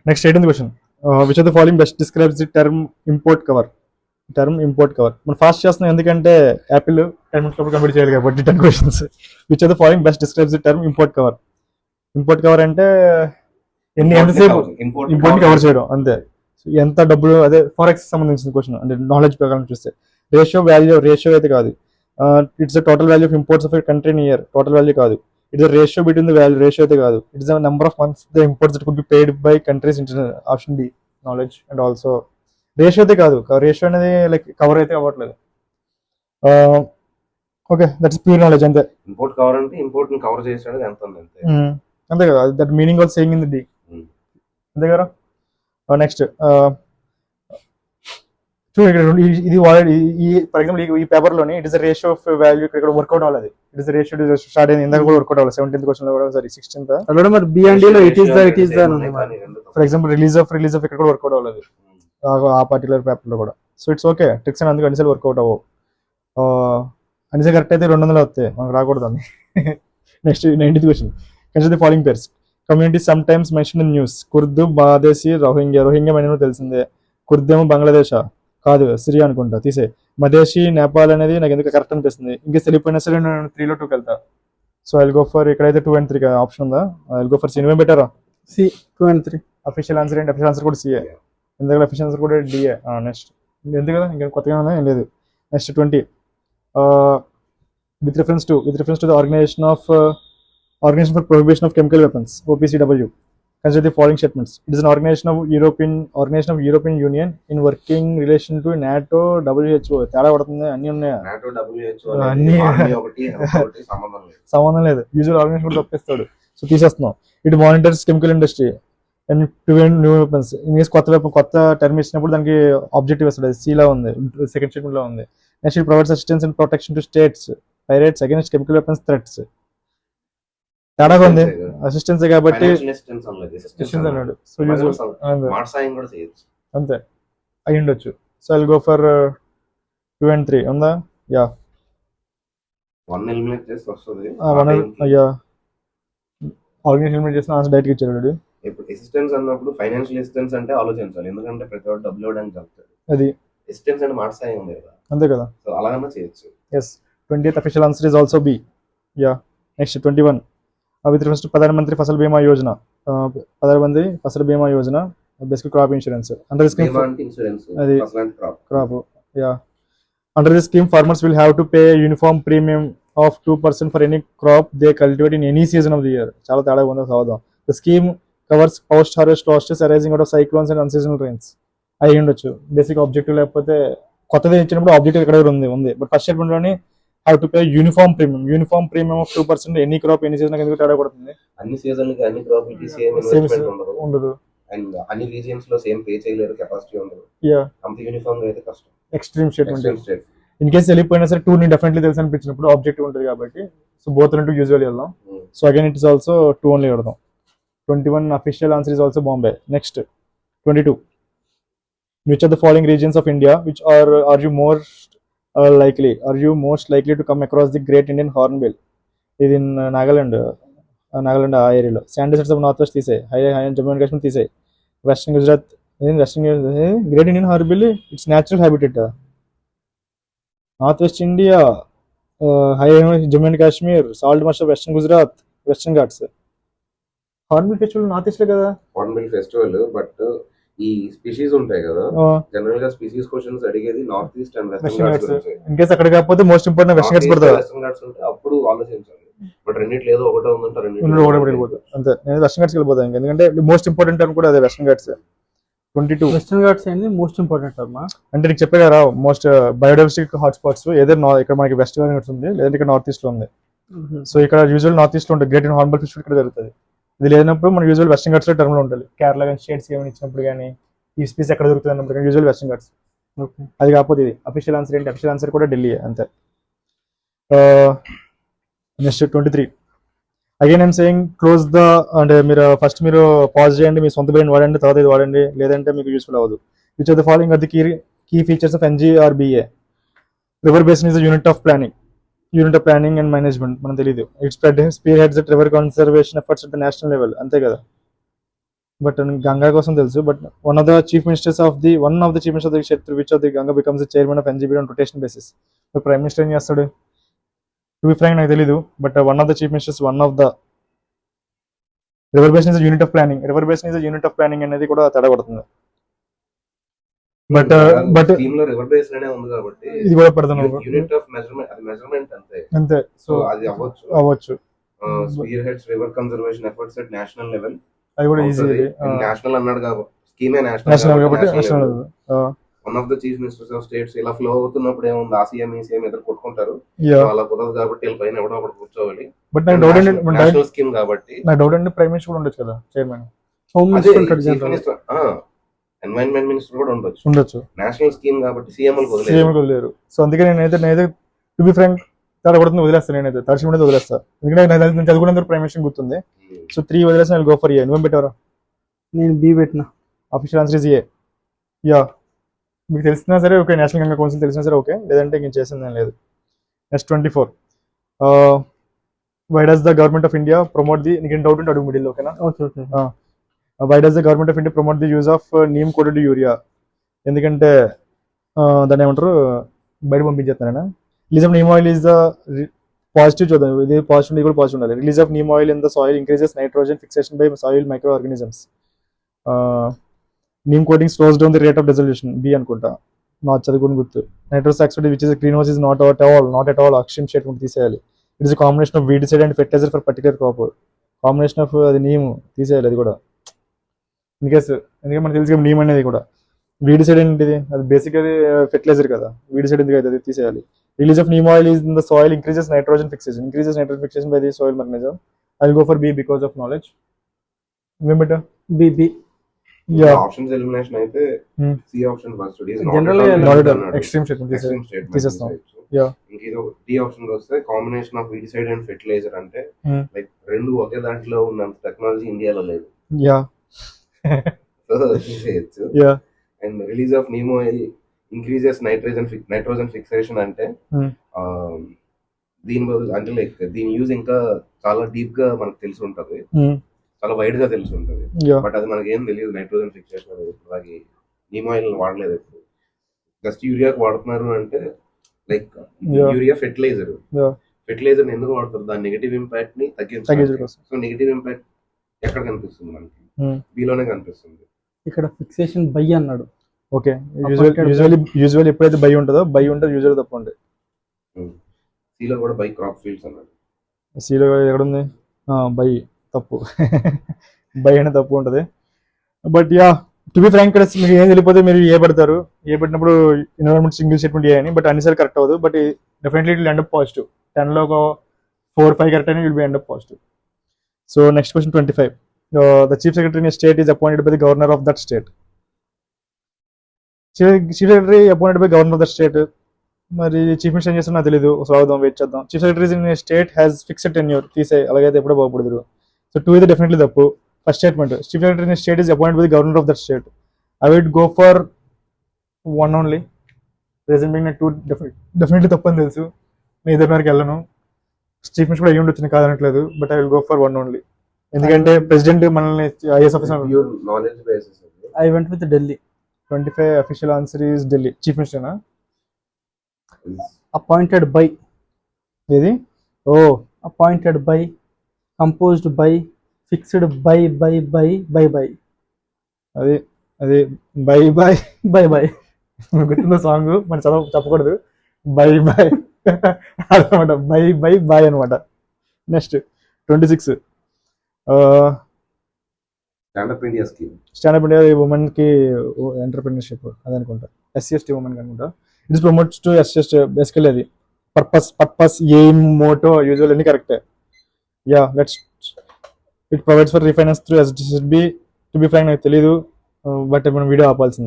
Next 18th question. Which of the following best describes the term import cover. మనం fast చేస్తున్నాం ఎందుకంటే Apple 10 minutes లోపు complete చేయాలి కాబట్టి 10 questions. Which of the following best describes the term import cover అంటే ఎంతసేపు import cover చేయడం అంతే. ఎంత డబ్బులు అదే ఫారెక్స్ సంబంధించిన క్వశ్చన్ అంటే నాలెడ్జ్ ప్రకారం చూస్తే రేషియో అయితే కాదు. It's the total value of imports of country in year, total value కాదు. It's the ratio between the value, ratio అయితే కాదు. It's the number of months the imports that could be paid by countries internal. Option D knowledge. And also ratio అయితే కాదు, ratio అనేది like cover అయితే అవ్వట్లేదు. Okay, that's pure knowledge అంతే. Import cover అంటే import ని కవర్ చేసేది ఎంత ఉంది అంతే. అంతే కదా, that meaning also saying in the D. అంతే కదా. నెక్స్ట్ చూడండి ఇక్కడ ఇది ఆల్రెడీ ఫర్ ఎగ్జాంపుల్ ఈ పేపర్ లోని it is ratio of value ఇక్కడ వర్కౌట్ అవ్వాలి. ఇట్ ఇస్ రేషియో స్టార్ట్ అయింది ఇందాక కూడా వర్కౌట్ అవ్వాలి. 17th క్వశ్చన్ లో కూడా సారీ 16th అక్కడ మరి బి అండ్ డి లో it is the for example release of ఇక్కడ కూడా వర్కౌట్ అవ్వాలి ఆ పర్టికులర్ పేపర్ లో కూడా. సో ఇట్స్ ఓకే, ట్రిక్స్ అని అందుకు అన్నిసార్లు వర్కౌట్ అవ్వవు. అన్నిసారి కరెక్ట్ అయితే 200 వస్తాయి, మనకు రాకూడదు అని. Next 19th question. Consider the following pairs. Community some times mention in news. Kurd, బాదేశీ, రోహింగ్యా మనకు తెలిసిందే. కుర్దేమో బంగ్లాదేశ్ కాదు, సిరియా అనుకుంటా, తీసే. మదేశీ, నేపాల్ అనేది నాకు ఎందుకు కరెక్ట్ అనిపిస్తుంది. ఇంకా వెళ్ళిపోయినా సరే నేను 3 లో 2 వెళ్తా. సో ఐల్ గో ఫర్ ఇక్కడైతే 2 and 3 ఆప్షన్ ఉందా. I'll go for C. నువ్వేం బెటరా? సి. 2 and 3 అఫీషియల్ ఆన్సర్ ఏంటి? అఫీషియల్ ఆన్సర్ కూడా సిఏ. ఎందుకంటే అఫీషియల్ ఆన్సర్ కూడా డిఏ. నెక్స్ట్ ఎందుకు కదా, ఇంకా కొత్తగా ఉందా ఏం లేదు. Next 20. With reference to the organization for prohibition of chemical weapons, OPCW. Consider the following statements. It is an organization of European Union in working relation to NATO, WHO. తేడా పడుతుంది, అన్ని ఉన్నాయా? NATO, WHO అన్ని సంబంధం లేదు. Usual organization కూడా తప్పిస్తాడు. So తీసేస్తున్నాం. It monitors chemical industry and prevent new weapons. In case కొత్త టర్మ్ ఇచ్చినప్పుడు దానికి ఆబ్జెక్టివ్ వస్తుంది. సీలా ఉంది, సెకండ్ స్టేట్మెంట్ లో ఉంది. Next it provides assistance and protection to states pirates against chemical weapons threats. తేడాగా ఉంది, అసిస్టెన్స్ కాబట్టి అన్నాడు. సో అంతే అయి ఉండొచ్చు. So I'll go for 2 and 3 ఉందా? యా, 1 ఎలిమినేట్ చేసి వస్తుంది. అయ్యా ఆర్గనైజేషన్ ఎలిమినేట్ చేసిన ఆన్సర్ డైరెక్ట్ ఇచ్చాడు. ఇప్పుడు అసిస్టెన్స్ అన్నప్పుడు ఫైనాన్షియల్ అసిస్టెన్స్ అంటే ఆలోచించాలి, ఎందుకంటే ప్రతి ఒక్కరు డబ్బులు ఇవ్వడానికి చెప్తాడు. అది అసిస్టెన్స్ అంటే మాట సాయం ఉంది కదా, అంతే కదా. సో అలాగన్నా చేయొచ్చు. Yes, 20th official answer is also B. Yeah. Next 21. With reference to Pradhan Mantri Fasal Bima Yojana. Pradhan Mantri Fasal Bima Yojana basic crop insurance. Under the scheme అది crop. Yeah. Under the scheme farmers will have to pay uniform premium of 2% for any crop they cultivate in any season of the year. చాలా తేడా ఉందో చదువుదాం. The scheme covers post harvest losses arising out of cyclones and unseasonal rains. అయి ఉండొచ్చు basic objective. లేకపోతే కొత్తది ఇచ్చినప్పుడు objective ఇక్కడ ఉంది. బట్ ఫస్ట్ స్టేట్మెంట్ లోని have to pay uniform premium of 2% any crop any season ఎందుకు తేడా పడుతుంది? అన్ని సీజన్ కి అన్ని క్రాప్ కి సేమ్ ఇన్వెస్ట్మెంట్ ఉండదు. అండ్ అన్ని రీజియన్స్ లో సేమ్ పే చేయలేరు, కెపాసిటీ ఉండదు. యా, అంత యూనిఫామ్ గా అయితే కష్టం. Extreme statement. ఇన్ కేసు వెళ్ళిపోయినా సరే 2 ని డెఫినెట్లీ తెలుసు అనిపించినప్పుడు ఆబ్జెక్టివ్ ఉంటుంది కాబట్టి. సో బోత్ రెండు యూజువల్ వెళ్దాం. So again it is also 2 only పెడదాం. 21 official answer is also Bombay. Next 22. Which of the following regions of India which are you most likely to come across the Great Indian Hornbill? ఇది in Nagaland ఆ ఏరియాలో. Sand deserts of north west తీసాయి, high Jammu and Kashmir తీసాయి. Western Gujarat great Indian hornbill its natural habitat. North west India, high Jammu and Kashmir, salt marsh of western Gujarat, western Ghats. Hornbill festival north east లో కదా. Hornbill festival, but ఈ species ఉంటాయి కదా, general గా species questions అడిగేది north east and western Ghats. In case అక్కడ కాకపోతే most important western Ghats పడతాయి. వెస్టర్న్ ఘాట్స్ ఉంటే అప్పుడు ఆలోచించాలి. బట్ రెండిట్లో ఏదో ఒకటే ఉందంటే ఒకటే వెళ్ళిపోతుంది అంతే. నేను వెస్టర్న్ ఘాట్స్ వెళ్ళిపోతాను ఎందుకంటే మోస్ట్ ఇంపార్టెంట్ అని కూడా అదే వెస్టర్న్ ఘాట్స్. 22 వెస్టర్న్ ఘాట్స్ ఏంది మోస్ట్ ఇంపార్టెంట్ అమ్మా అంటే నీకు చెప్పే కదా మోస్ట్ బయోడైవర్సిటీ హాట్ స్పాట్స్. ఏదైనా ఇక్కడ మనకి వెస్ట్ ఘాట్స్ ఉంది, లేదంటే ఇక్కడ నార్త్ ఈస్ట్ లో ఉంది. సో ఇక్కడ యూజువల్ నార్త్ ఈస్ట్ లో ఉంటుంది. గ్రేట్ ఇండియన్ హార్న్బిల్ ఫెస్టివల్ ఇక్కడ జరుగుతుంది. ఇది లేనప్పుడు మన యూజువల్ వెస్టర్న్ ఘాట్స్ లో టర్మ్ లో ఉంటుంది. కేరళ కానీ స్టేట్స్ ఏమైనా ఇచ్చినప్పుడు కానీ ఈ స్పీస్ ఎక్కడ దొరుకుతుంది అన్నప్పుడు కానీ యూజువల్ వెస్టర్న్ ఘాట్స్. అది కాకపోతే ఇది అఫీషియల్ ఆన్సర్ ఏంటి? అఫీషియల్ ఆన్సర్ కూడా ఢిల్లీ అంతే. Next 23. Again I'm saying close the అంటే ఫస్ట్ మీరు పాజ్ చేయండి, మీ సొంత బ్రెయిన్ వాడండి, తర్వాత ఇది వాడండి, లేదంటే మీకు యూస్ఫుల్ అవ్వదు. Which of the following are the key features of NGRBA? River basin is unit of planning and management. మనకు తెలియదు. It's spearheads river conservation efforts at the national level. అంతే కదా. బట్ గంగా కోసం తెలుసు. But one of the chief ministers of the state through which of the Ganga becomes the chairman of NGB on rotation basis. Prime minister ఏం చేస్తాడు? To be frank నాకు తెలీదు. But one of the chief ministers, one of the river basin is unit of planning అనేది కూడా తేడా పడుతుంది. But scheme లో river base అనే ఉంది కాబట్టి ఇది కూడా పడుతున్నాం యూనిట్ ఆఫ్ మెజర్మెంట్, అది మెజర్మెంట్ అంతే. అంతే. సో అది అవ్వచ్చు. Sphere heads river conservation efforts at national level. అది కూడా ఈజీ. నేషనల్ అన్నాడు కాబట్టి స్కీమే నేషనల్ కాబట్టి national. One of the chief ministers of states ఇలా ఫ్లో అవుతున్నప్పుడు ఏముంది, ఆ సీఎం ఈ సీఎం ఎదురు కొట్టుకుంటారు. అలా కుదరదు కాబట్టి వీళ్ళ పైన ఎవడో ఒకటి కూర్చోవాలి. బట్ నాకు డౌట్ ఏంటి, నేషనల్ స్కీమ్ కాబట్టి ప్రైమ్ మినిస్టర్ కూడా ఉండొచ్చు కదా, చైర్మన్. హోమ్ మినిస్టర్ ఉంటాడు chief general. Minister, environment minister కూడా ఉండొచ్చు. నేషనల్ స్కీమ్ కాబట్టి సీఎం వదిలేరు. సో అందుకే నేనైతే టు బి ఫ్రాంక్ తేడా పడుతుంది, వదిలేస్తాను. నేనైతే తడిచి ఉండేది వదిలేస్తాను. ఎందుకంటే నేను చదువుకునేందుకు ప్రైమ్ మినిస్టర్ గుర్తుంది. సో 3 వదిలేసిన గో ఫర్ ఏ. నువ్వేం పెట్టారా? నేను బి పెట్టిన. Official answer is a. Yeah, మీకు తెలిసినా సరే ఓకే, నేషనల్ గంగా కౌన్సిల్ తెలిసినా సరే ఓకే, లేదంటే ఇంక చేసిందేం లేదు. Next 24. Why does the government of India promote the, నీకు డౌట్ ఉంటే అడుగు మిడిల్, ఓకేనా? Okay okay. Why does the government of India promote the use of neem coated urea? ఎందుకంటే దాన్ని ఏమంటారు, బయట పంపించేస్తాను. Release of neem oil is the positive చూద్దాం. ఇది పాజిటివ్, ఇది కూడా పాజిటివ్ ఉండాలి. Release of neem oil in the soil increases nitrogen fixation by soil micro organisms. Neem coating slows down the rate of dissolution. B అనుకుంటా, నాకు చదువుకుని గుర్తు. Nitrous oxide which is green house is not at all అక్షయం statement తీసేయాలి. It is combination of weedicide and fertilizer for particular crop. Combination of అది నీమ్ తీసేయాలి, అది కూడా ఇన్ కేసు. ఎందుకంటే మనకు తెలుసు నీమ్ అనేది కూడా వీడిసైడ్ ఏంటిది, అది బేసికలీ ఫెర్టిలైజర్ కదా. వీడిసైడ్ ఎందుకు అయితే అది తీసేయాలి. Release of neem oil is in the soil increases nitrogen fixation by the soil mechanism. I go for B because of knowledge. ఏం better? B. Yeah, options elimination అయితే C option first. Generally extreme statement తీసేస్తాం. Yeah, ఇంకేదో D option వస్తే combination of weedicide and fertilizer అంటే like రెండు ఒకే దాంట్లో ఉన్నంత టెక్నాలజీ ఇండియాలో లేదు. యా, సో తీసేయచ్చు. Yeah. And release of neem oil increases nitrogen fixation అంటే దీని బదులు అంటే లైక్ దీని యూజ్ ఇంకా చాలా డీప్ గా మనకు తెలిసి ఉంటది, చాలా వైడ్ గా తెలిసి ఉంటది. బట్ అది మనకి ఏం తెలియదు నైట్రోజన్ ఫిక్సేషన్ అనేది. అలాగే నీమ్ ఆయిల్ వాడలేదు ఎప్పుడు. జస్ట్ యూరియాకి వాడుతున్నారు అంటే లైక్ యూరియా ఫెర్టిలైజర్ ఎందుకు వాడతారు? దాని నెగిటివ్ ఇంపాక్ట్ ని తగ్గించాలి. సో నెగిటివ్ ఇంపాక్ట్ ఎక్కడ కనిపిస్తుంది మనకి? బిలోనే కనిపిస్తుంది. ఇక్కడ ఫిక్సేషన్ బై అన్నాడు. ఓకే, యూజువల్లీ ఎప్పుడైతే బై ఉంటుందో, బై ఉంటుంది యూజువల్ తప్పు ఉంటుంది. సీలో కూడా బై క్రాప్ ఫీల్డ్స్ అన్నాడు. సీలో ఎక్కడుంది? బై తప్పు. బై అనేది తప్పు ఉంటుంది. But yeah, to be frank, మీకు ఏం తెలియకపోతే మీరు ఏ పెడతారు. ఏ పెట్టినప్పుడు ఎన్విరాన్మెంట్ సింగిల్ స్టేట్మెంట్ ఏ అని. బట్ అన్నిసార్లు కరెక్ట్ అవ్వదు. But definitely it will end up positive. 10లో ఒక 4-5 కరెక్ట్ అని will be end up positive. So next question 25. The chief secretary in a state is appointed by the governor of that state. Chief secretary appointed by governor of that state. మరి chief minister ఏం చేస్తున్నా నాకు తెలీదు. సాగుదాం, wait చేద్దాం. Chief secretary in a state has fixed tenure. తీసే, అలాగైతే ఎప్పుడో బాగుపడదు. సో 2 ఇది డెఫినెట్లీ తప్పు. First statement, chief secretary in a state is appointed by the governor of that state. I will go for 1 only. Reason being 2 definitely తప్పు అని తెలుసు. నేను ఇద్దరి మేరకు వెళ్ళను. చీఫ్ మినిస్టర్ కూడా అయ్యి ఉండొచ్చు, కాదనట్లేదు. But I will go for 1 only. ఎందుకంటే ప్రెసిడెంట్ మనల్ని IAS officer. Knowledge basis. I went with Delhi. 25 official answer is Delhi. Chief మినిస్టర్నా? Appointed by. ఏది? Oh, appointed by, composed by, fixed by. అది అది బై బై. గుర్తుందో సాంగ్, మన చదవ చెప్పకూడదు. బై అనమాట. బై అనమాట. Next 26. Stand up India scheme. Stand up India women కి ఎంటర్ప్రినర్షిప్ అది అనుకుంటా. SC/ST ఉమెన్ అనుకుంటా. It is promotes to SC/ST. Basically అది పర్పస్ ఎయిమ్ మోటో యూజువల్ అన్ని కరెక్టే. Yeah, let's. It provides for refinance through SC/ST. To be frank నాకు తెలీదు. But మనం వీడియో ఆపాల్సింది.